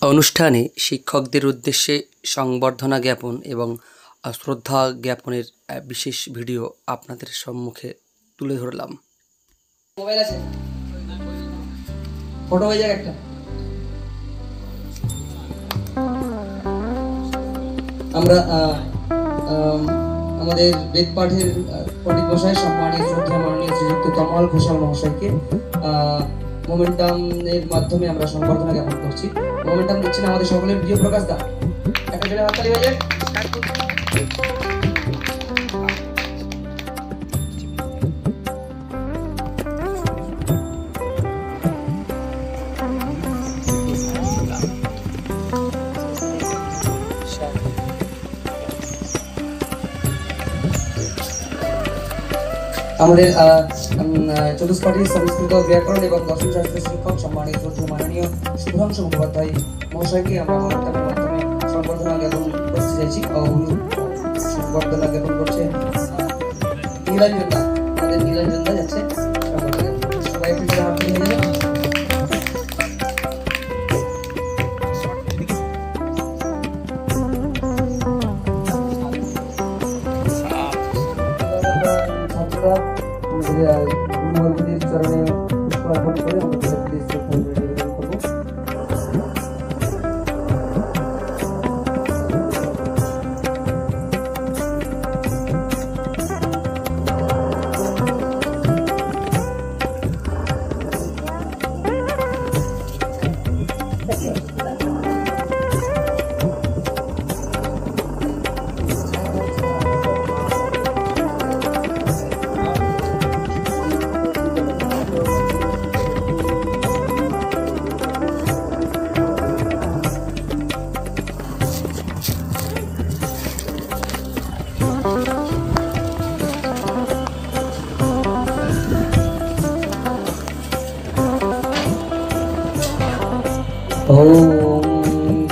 অনুষ্ঠানে শিক্ষকদের উদ্দেশ্যে সংবর্ধনা জ্ঞাপন এবং শ্রদ্ধা জ্ঞাপনের বিশেষ ভিডিও আপনাদের সম্মুখে তুলে ধরলাম। মোবাইল আছে, ফটো হয়ে যাক একটা। আমরা আমাদের বেদ পাঠের পণ্ডিত মশাই সম্মানীয় শ্রদ্ধা মাননীয় শ্রীযুক্ত তমাল ঘোষাল মহাশয়কে মোমেন্টামের মাধ্যমে আমরা সংবর্ধনা জ্ঞাপন করছি। মোমেন্টাম দিচ্ছেন আমাদের সকলের প্রিয় প্রকাশ দা। একটা জোরে হাততালি হয়ে যাক। আমাদের চতুষ্পাঠী সংস্কৃত ব্যাকরণ এবং দর্শন শাস্ত্রের শিক্ষক সম্মানিত মাননীয় শুভ্রাংশু মুখোপাধ্যায় মহাশয়কে আমরা মোমেন্টামের মাধ্যমে সংবর্ধনা জ্ঞাপন করতে চাইছি। সংবর্ধনা জ্ঞাপন করছে নীলাঞ্জন দা। আমাদের নীলাঞ্জন দা যাচ্ছে সবাই একটু হাত নিয়ে যাবে। চরণে পুষ্পার্পণ করে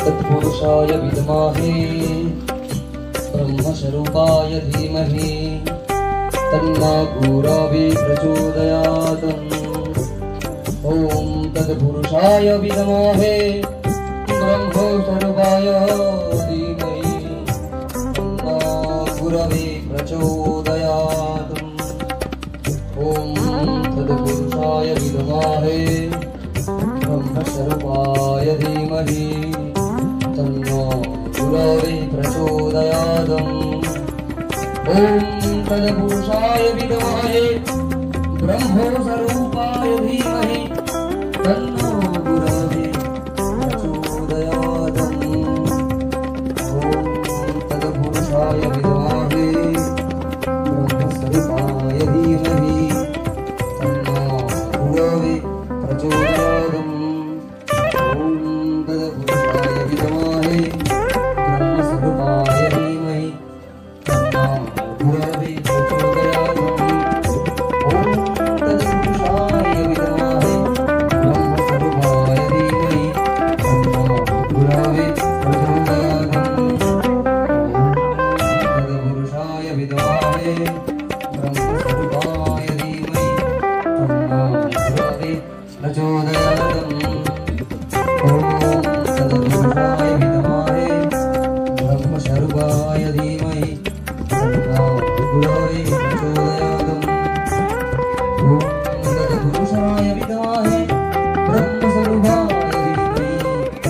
तत्पुरुषाय विद्महे ब्रह्मस्वरूपाय धीमहि तन्नो गुरवे प्रचोदयात्। ॐ तत्पुरुषाय विद्महे ब्रह्मस्वरूपाय धीमहि तन्नो गुरवे प्रचोदयात्। ॐ तत्पुरुषाय विद्महे ब्रह्मस्वरूपाय धीमहि तन्नो गुरवे प्रचोदयात्। ॐ तत्पुरुषाय विद्महे ब्रह्मस्वरूपाय धीमहि तन्नो गुरवे प्रचोदयात्। ॐ तत्पुरुषाय विद्महे ब्रह्मस्वरूपाय धीमहि तन्नो गुरवे प्रचोदयात्।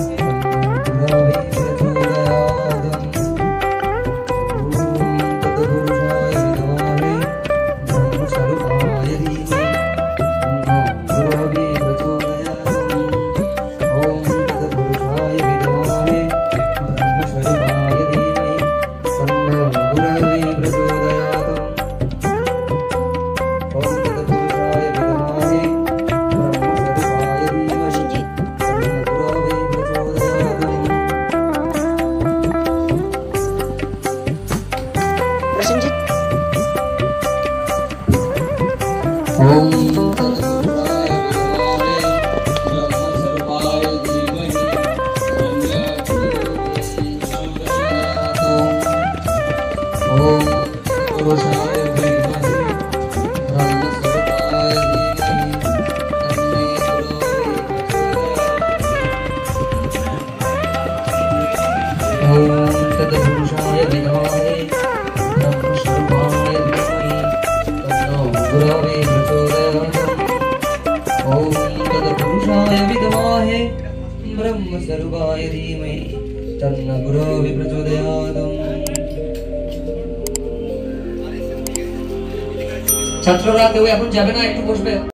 ओम तत्पुरुषाय विद्महे ब्रह्मस्वरूपाय धीमहि तन्नो गुरवे प्रचोदयात् ओम तत्पुरुषाय विद्महे ब्रह्मस्वरूपाय धीमहि तन्नो गुरवे प्रचोदयात् ছাত্ররা কেউ এখন যাবে না, একটু বসবে।